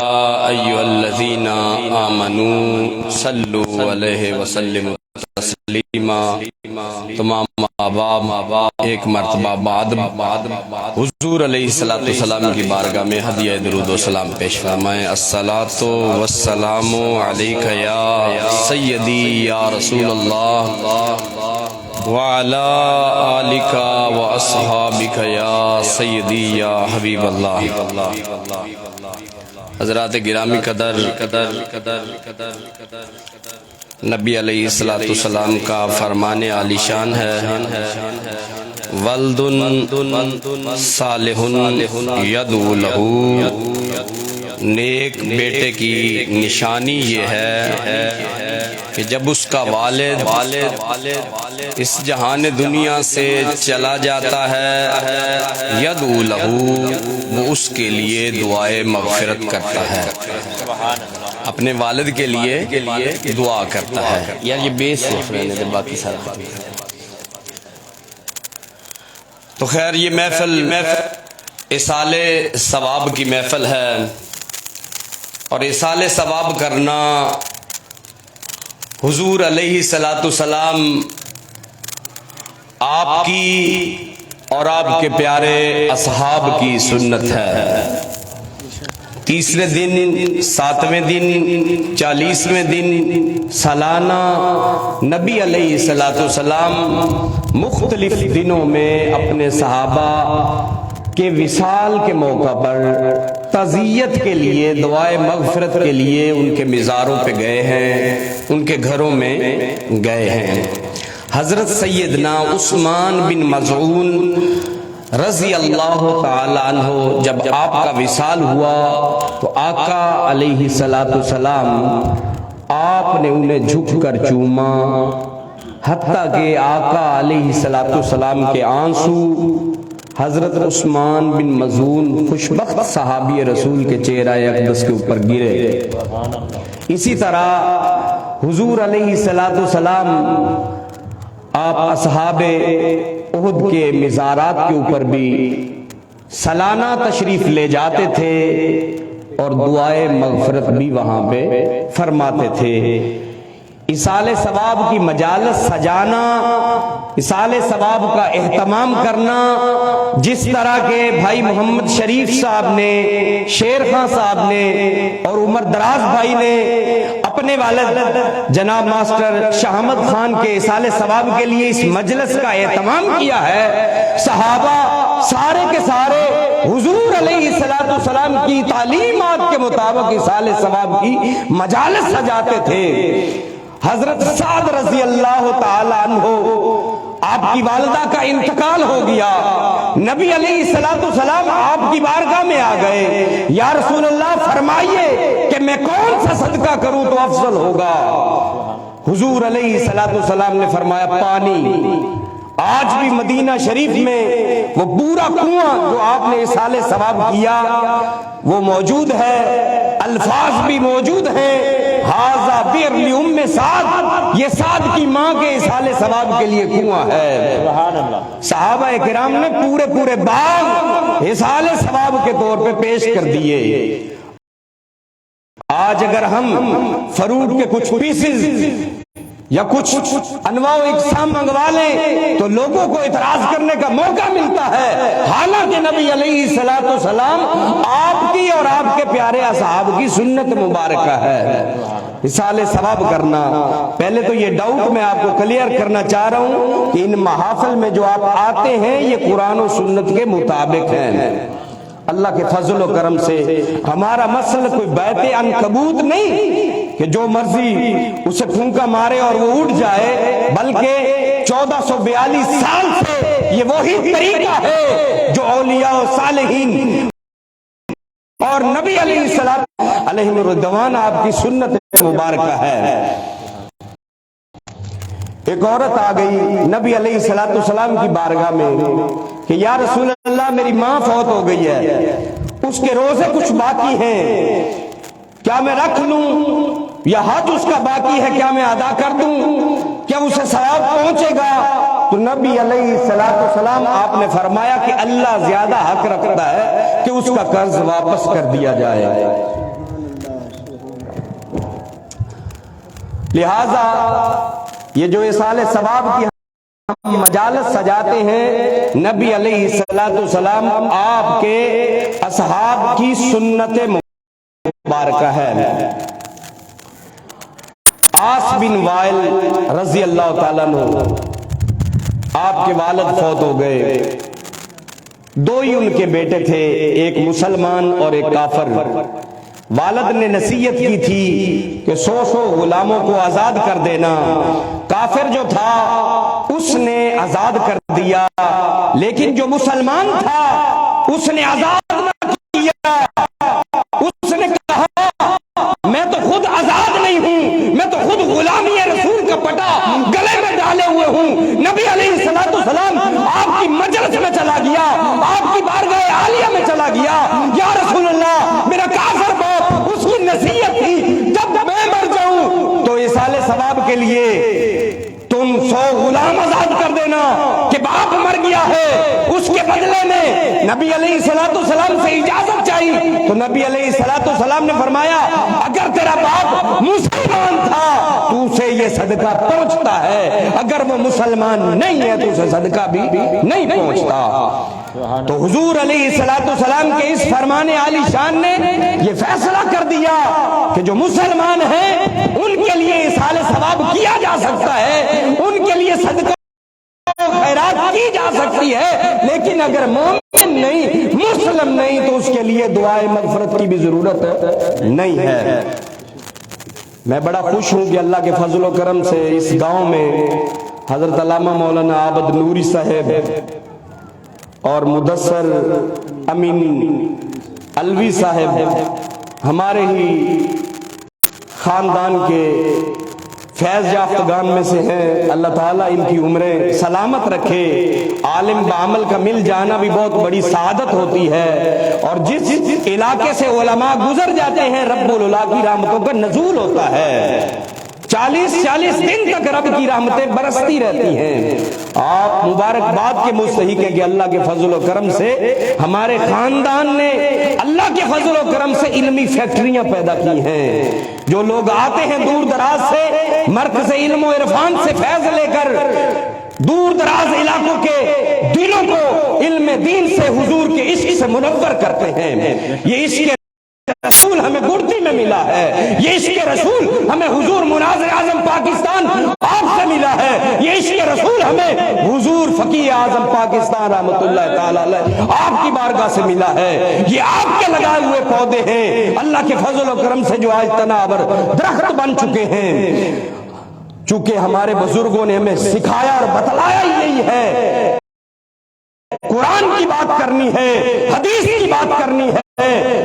ایھا الذین آمنوا صلوا علیہ وسلم تسلیما۔ تمام آباب ایک مرتبہ بعد حضور علیہ السلام کی بارگاہ میں ہدیہ درود و سلام پیش فرمائیں۔ الصلاۃ والسلام علیک یا سیدی یا رسول اللہ وعلی آلک واصحابک یا سیدی یا حبیب اللہ۔ حضرات گرامی قدر نبی علیہ السلام کا فرمان عالی شان ہے، ولد صالح یدعو لہ۔ نیک بیٹے کی نشانی یہ ہے کہ جب اس کا والد اس جہان دنیا سے چلا جاتا ہے، یدعو لہ، وہ اس کے لیے دعائے مغفرت کرتا ہے، اپنے والد کے لیے دعا کرتا ہے۔ یار یہ بیس ہے، باقی سارا تو خیر یہ محفل اصال ثواب کی محفل ہے، اور اصال ثواب کرنا حضور علیہ السلام آپ کی اور آپ کے پیارے اصحاب کی سنت ہے۔ تیسرے دن، 7ویں دن، 40ویں دن سالانہ نبی علیہ السلام مختلف دنوں میں اپنے صحابہ کے وصال کے موقع پر تعزیت کے لیے، دعائے مغفرت کے لیے ان کے مزاروں پہ گئے ہیں، ان کے گھروں میں گئے ہیں۔ حضرت سیدنا عثمان بن مظعون رضی اللہ تعالی عنہ جب آپ کا وصال ہوا تو آقا علیہ السلام آپ نے انہیں جھک کر چوما، حتیٰ کہ آقا علیہ السلام کے آنسو حضرت عثمان بن مظعون خوشبخت صحابی رسول کے چہرہ اقدس کے اوپر گرے۔ اسی طرح حضور علیہ السلام آپ اصحاب احد کے مزارات کے اوپر بھی سالانہ تشریف لے جاتے تھے اور دعائے مغفرت بھی وہاں پہ فرماتے تھے۔ اصال ثواب کی مجالس سجانا، اصال ثواب کا اہتمام کرنا، جس طرح کے بھائی محمد شریف صاحب نے، شیر خان صاحب نے اور عمر دراز بھائی نے اپنے والد جناب ماسٹر شاہ احمد خان کے اصال ثواب کے لیے اس مجلس کا اہتمام کیا ہے، صحابہ سارے کے سارے حضور علیہ السلام کی تعلیمات کے مطابق اصال ثواب کی مجالس سجاتے تھے۔ حضرت سعد رضی اللہ تعالی عنہ، آپ کی والدہ کا انتقال ہو گیا، نبی علیہ السلام آپ کی بارگاہ میں آ گئے، یا رسول اللہ فرمائیے کہ میں کون سا صدقہ کروں تو افضل ہوگا؟ حضور علیہ السلام نے فرمایا پانی۔ آج بھی مدینہ شریف میں وہ پورا کنواں جو آپ نے اصال ثواب کیا وہ موجود ہے، الفاظ بھی موجود ہیں، ھذا بئر لأم سعد، یہ سعد کی ماں کے اصال ثواب کے لیے کنواں ہے۔ صحابہ کرام نے پورے باغ اصال ثواب کے طور پہ پیش کر دیے۔ آج اگر ہم فروٹ کے کچھ پیسز یا کچھ انواع و اقسام منگوا لیں تو لوگوں کو اعتراض کرنے کا موقع ملتا ہے، حالانکہ نبی علیہ السلام آپ کی اور آپ کے پیارے اصحاب کی سنت مبارکہ ہے اصال ثواب کرنا۔ پہلے تو یہ ڈاؤٹ میں آپ کو کلیئر کرنا چاہ رہا ہوں کہ ان محافل میں جو آپ آتے ہیں یہ قرآن و سنت کے مطابق ہیں۔ اللہ کے فضل و کرم سے ہمارا مسئلہ کوئی بیت عنکبوت نہیں کہ جو مرضی اسے پھونکا مارے اور وہ اٹھ جائے، بلکہ 1442 سال سے یہ وہی طریقہ ہے جو اولیاء و صالحین اور نبی علیہ السلام علیہ الرضوان آپ کی سنت مبارکہ ہے۔ ایک عورت آ گئی نبی علیہ السلام کی بارگاہ میں کہ یا رسول اللہ میری ماں فوت ہو گئی ہے، اس کے روزے کچھ باقی ہیں، کیا میں رکھ لوں، یا حج اس کا باقی ہے کیا میں ادا کر دوں، کیا اسے ثواب پہنچے گا؟ تو نبی علیہ السلام آپ نے فرمایا کہ اللہ زیادہ حق رکھتا ہے کہ اس کا قرض واپس کر دیا جائے۔ لہذا یہ جو اصال ثواب کی مجالس سجاتے ہیں، نبی علیہ السلام آپ کے اصحاب کی سنت مبارکہ ہے۔ عاص بن وائل رضی اللہ تعالیٰ عنہ، آپ کے والد فوت ہو گئے، دو ہی ان کے بیٹے تھے، ایک مسلمان اور ایک کافر۔ والد نے نصیحت کی تھی کہ 100 غلاموں کو آزاد کر دینا۔ کافر جو تھا اس نے آزاد کر دیا، لیکن جو مسلمان تھا اس نے آزاد نہ کیا۔ اس نے کہا میں تو خود آزاد نہیں ہوں، میں تو خود غلامی رسول کا پٹا گلے میں ڈالے ہوئے ہوں۔ نبی علیہ السلام آپ کی مجلس میں چلا گیا، آپ کی بارگاہ عالیہ میں چلا گیا، یا رسول اللہ میرا کافر باپ، اس کی نصیحت تھی جب میں مر جاؤں تو اصال ثواب کے لیے تم 100 غلام آزاد کر دینا کہ باپ مر گیا ہے۔ اس کے بدلے میں نبی علیہ السلام سے اجازت چاہیے تو نبی علیہ السلام نے فرمایا اگر تیرا باپ مسلمان تھا تو اسے یہ صدقہ پہنچتا ہے، اگر وہ مسلمان نہیں ہے تو اسے صدقہ بھی نہیں پہنچتا۔ تو حضور علیہ السلام کے اس فرمان عالی شان نے یہ فیصلہ کر دیا کہ جو مسلمان ہیں ان کے لیے اصال ثواب کیا جا سکتا ہے، ان کے لیے صدقہ خیرات کی جا سکتی ہے، لیکن اگر مومن نہیں، مسلم نہیں تو اس کے لیے دعائے مغفرت کی بھی ضرورت نہیں ہے۔ میں بڑا خوش ہوں کہ اللہ کے فضل و کرم سے اس گاؤں میں حضرت علامہ مولانا عابد نوری صاحب اور مدثر امین الوی صاحب ہمارے ہی خاندان کے فیض یافتگان میں سے ہیں۔ اللہ تعالیٰ ان کی عمریں سلامت رکھے۔ عالم بعمل کا مل جانا بھی بہت بڑی سعادت ہوتی ہے، اور جس علاقے سے علماء گزر جاتے ہیں رب العلا کی رحمتوں کا نزول ہوتا ہے۔ 40 دن تک رب کی رحمتیں برستی رہتی ہیں۔ آپ مبارکباد کے مستحق ہیں کہ اللہ کے فضل و کرم سے ہمارے خاندان نے اللہ کے فضل و کرم سے علمی فیکٹریاں پیدا کی ہیں۔ جو لوگ آتے ہیں دور دراز سے، مرکز علم و عرفان سے فیض لے کر دور دراز علاقوں کے دلوں کو علم دین سے، حضور کے عشق سے منور کرتے ہیں۔ یہ عشق رسول ہمیں گڑتی میں ملا ہے، یہ عشق رسول ہمیں حضور مناظر اعظم پاکستان آپ سے ملا ہے، یہ عشق رسول ہمیں حضور فقیہ اعظم پاکستان رحمت اللہ تعالی علیہ آپ کی بارگاہ سے ملا ہے۔ یہ آپ کے لگائے ہوئے پودے ہیں، اللہ کے فضل و کرم سے جو آج تناور درخت بن چکے ہیں۔ چونکہ ہمارے بزرگوں نے ہمیں سکھایا اور بتلایا یہی ہے، قرآن کی بات کرنی ہے، حدیث کی بات کرنی ہے۔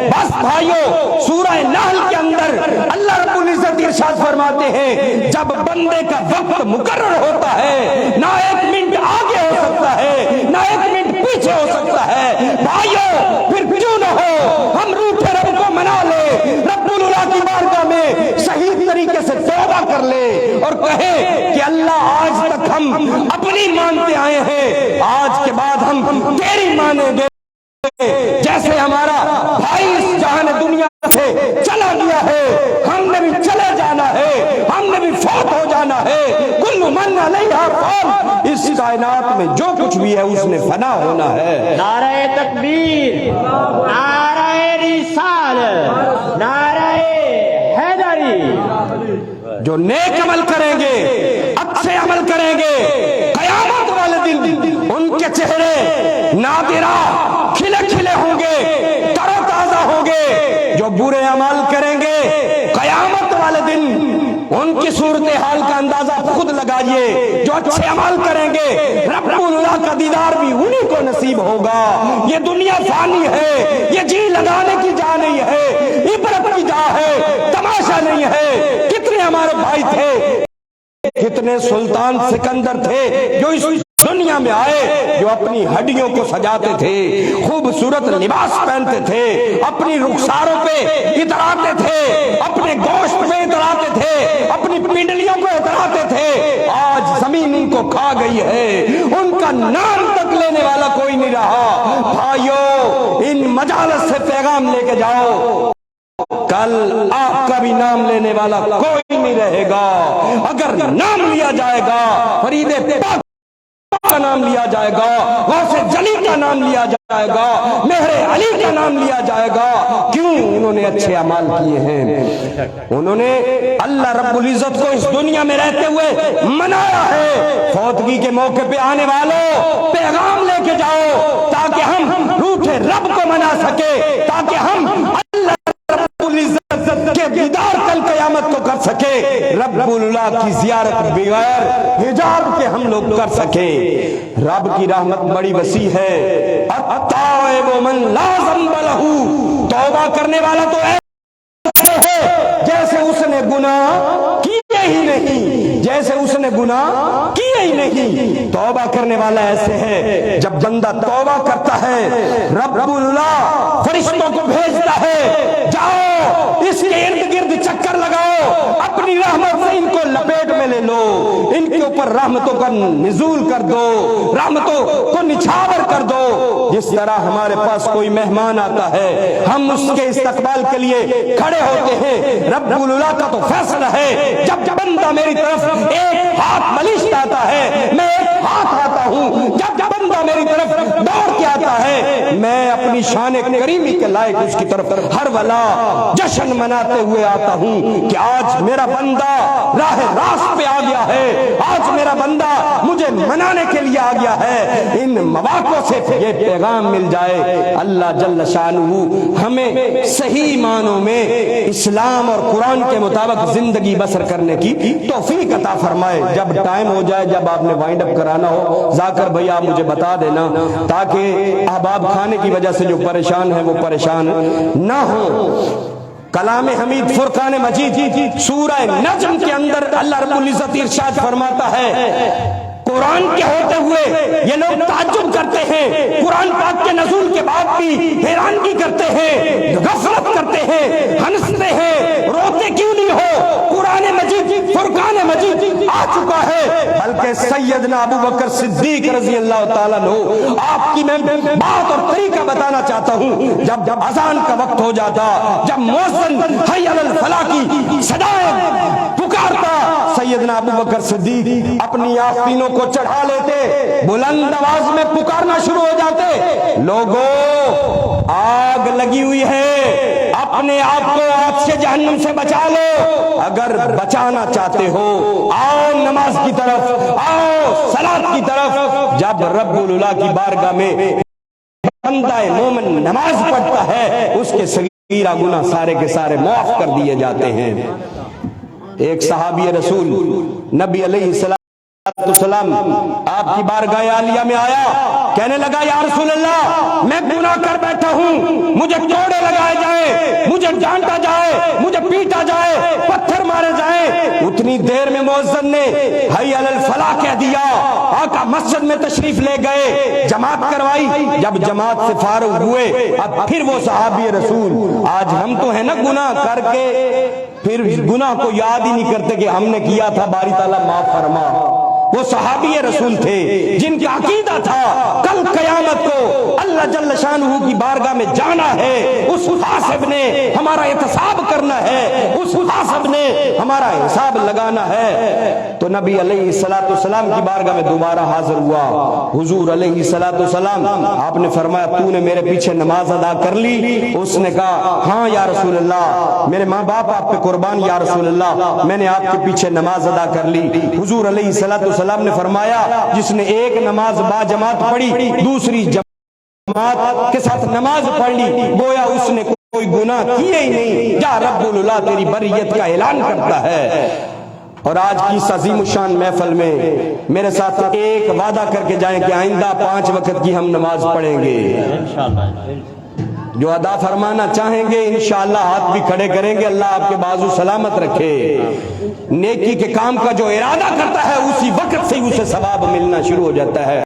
بس بھائیو، سورہ نحل کے اندر اللہ رب العزت ارشاد فرماتے ہیں جب بندے کا وقت مقرر ہوتا ہے نہ 1 منٹ آگے ہو سکتا ہے نہ 1 منٹ پیچھے ہو سکتا ہے۔ بھائیو پھر کیوں نہ ہو ہم روٹھے رب کو منا لے، رب العلا کی بارگاہ میں صحیح طریقے سے توبہ کر لے اور کہے کہ اللہ آج تک ہم اپنی مانتے آئے ہیں، آج کے بعد ہم تیری مانیں گے۔ جیسے ہمارا بھائی اس جہان دنیا سے چلا گیا ہے، ہم نے بھی چلے جانا ہے، ہم نے بھی فوت ہو جانا ہے۔ کل من علیہا فان، اس کائنات میں جو کچھ بھی ہے اس نے فنا ہونا ہے۔ نعرہ تکبیر، نعرہ رسالت، نعرہ حیدری۔ جو نیک عمل کریں گے، اچھے عمل کریں گے، قیامت والے دن ان کے چہرے نادرہ کھلے کھلے ہوں گے، تر و تازہ ہوں گے۔ جو برے عمل کریں گے قیامت والے دن ان کی صورتحال کا اندازہ خود لگائیے۔ جو اچھے عمل کریں گے رب العلا کا دیدار بھی انہی کو نصیب ہوگا۔ یہ دنیا فانی ہے، یہ جی لگانے کی جا نہیں ہے، عبرت کی جا ہے، تماشا نہیں ہے۔ کتنے ہمارے بھائی تھے، کتنے سلطان سکندر تھے جو اس دنیا میں آئے، جو اپنی ہڈیوں کو سجاتے تھے، خوبصورت لباس پہنتے تھے، اپنی رخساروں پہ اتراتے تھے، اپنے گوشت پہ اتراتے تھے، اپنی پنڈلیوں کو اتراتے تھے۔ آج زمین ان کو کھا گئی ہے، ان کا نام تک لینے والا کوئی نہیں رہا۔ بھائیو ان مجالس سے پیغام لے کے جاؤ۔ کل آپ کا بھی نام لینے والا کوئی نہیں رہے گا. اگر نام لیا جائے گا فرید پاک کا نام لیا جائے گا, غوث جلی کا نام لیا جائے گا, مہر علی کا نام لیا جائے گا. کیوں؟ انہوں نے اچھے اعمال کیے ہیں. انہوں نے اللہ رب العزت کو اس دنیا میں رہتے ہوئے منایا ہے. فوتگی کے موقع پہ آنے والوں پیغام لے کے جاؤ تاکہ ہم روٹھے رب کو منا سکے, تاکہ ہم اللہ رب العزت کے دیدار کل قیامت کو کر سکے, رب اللہ کی زیارت بغیر حجاب کے ہم لوگ کر سکے. رب کی رحمت بڑی وسیع ہے. التائب من لا ذنب لہ, توبہ کرنے والا تو ایسے ہے جیسے اس نے گناہ کیے ہی نہیں, جیسے اس نے گناہ کیے ہی نہیں. توبہ کرنے والا ایسے ہے, جب بندہ توبہ کرتا ہے رب اللہ فرشتوں کو بھیجتا ہے, جاؤ اس کے ارد گرد چکر لگاؤ, اپنی رحمت سے ان کو لپیٹ میں لے لو, ان کے اوپر رحمتوں کا نزول کر دو, رحمتوں کو نچھاور کر دو. جس طرح ہمارے پاس کوئی مہمان آتا ہے ہم اس کے استقبال کے لیے کھڑے ہوتے ہیں. رب اللہ کا تو فیصلہ ہے, جب بندہ میری طرف ایک ہاتھ ملیش آتا ہے میں ایک ہاتھ آتا ہوں, جب بندہ میری طرف دوڑ کے آتا ہے میں اپنی شان کریمی کے لائق اس کی طرف ہر ولا جشن مناتے ہوئے آتا ہوں کہ آج میرا بندہ راہ راست پہ آ گیا ہے, آج میرا بندہ مجھے منانے کے لیے آ گیا ہے. ان مواقع سے یہ پیغام مل جائے. اللہ جل شانہ ہمیں صحیح معنوں میں اسلام اور قرآن کے مطابق زندگی بسر کرنے کی توفیق عطا فرمائے. جب ٹائم ہو جائے, جب آپ نے وائنڈ اپ کرانا ہو, ذاکر بھائی آپ مجھے بتا دینا تاکہ احباب کھانے کی وجہ سے جو پریشان ہیں وہ پریشان نہ ہوں. کلام حمید فرقان مجید سورہ نجم کے اندر اللہ رب العزت ارشاد فرماتا ہے, قرآن کے ہوتے ہوئے یہ لوگ تعجب کرتے ہیں, قرآن پاک کے نزول کے بعد بھی حیرانگی کرتے ہیں, غفلت کرتے ہیں, ہنستے ہیں, روتے کیوں نہیں ہو؟ قرآن مجید فرقان مجید آ چکا ہے. بلکہ سیدنا ابو بکر صدیق رضی اللہ تعالیٰ عنہ, آپ کی میں بات اور طریقہ بتانا چاہتا ہوں. جب اذان کا وقت ہو جاتا, جب مؤذن حی علی الفلاح کی صدائیں پکارتا, سیدنا ابو بکر صدیق اپنی آستینوں کو چڑھا لیتے, بلند آواز میں پکارنا شروع ہو جاتے, لوگوں آگ لگی ہوئی ہے, اپنے آپ کو آگ سے جہنم سے بچا لو. اگر بچانا چاہتے ہو آؤ نماز کی طرف, آؤ صلاۃ کی طرف. جب رب اللہ کی بارگاہ میں بندہ مومن نماز پڑھتا ہے اس کے صغیرہ گناہ سارے کے سارے معاف کر دیے جاتے ہیں. ایک صحابی رسول نبی علیہ السلام آپ کی بارگاہ عالیہ میں آیا, کہنے لگا یا رسول اللہ میں گناہ کر بیٹھا ہوں, مجھے کوڑے لگائے جائیں, مجھے ڈانٹا جائے, مجھے پیٹا جائے, پتھر مارے جائیں. اتنی دیر میں مؤذن نے حی علی الفلاح کہہ دیا, آقا مسجد میں تشریف لے گئے, جماعت کروائی. جب جماعت سے فارغ ہوئے اب پھر وہ صحابی رسول, آج ہم تو ہے نا گناہ کر کے پھر گناہ کو یاد ہی نہیں کرتے کہ ہم نے کیا تھا, باری تعالیٰ معاف فرما. وہ صحابی رسول تھے جن کا عقیدہ تھا کل قیامت کو اللہ جل شانہ کی بارگاہ میں جانا ہے, اس حاسب نے ہمارا احتساب کرنا ہے, اس حاسب نے ہمارا حساب لگانا ہے. تو نبی علیہ السلام کی بارگاہ میں دوبارہ حاضر ہوا. حضور علیہ السلام آپ نے فرمایا تو نے میرے پیچھے نماز ادا کر لی؟ اس نے کہا ہاں یا رسول اللہ, میرے ماں باپ آپ پہ قربان یا رسول اللہ, میں نے آپ کے پیچھے نماز ادا کر لی. حضور علیہ السلام نے فرمایا جس نے ایک نماز با جماعت پڑھی, دوسری جماعت کے ساتھ نماز پڑھ لی, گویا اس نے کوئی گناہ کیے ہی نہیں. جا رب اللہ تیری بریت کا اعلان کرتا ہے. اور آج کی اس عظیم الشان محفل میں میرے ساتھ ایک وعدہ کر کے جائیں کہ آئندہ 5 وقت کی ہم نماز پڑھیں گے. جو ادا فرمانا چاہیں گے انشاءاللہ ہاتھ بھی کھڑے کریں گے. اللہ آپ کے بازو سلامت رکھے. نیکی کے کام کا جو ارادہ کرتا ہے اسی وقت سے اسے ثواب ملنا شروع ہو جاتا ہے.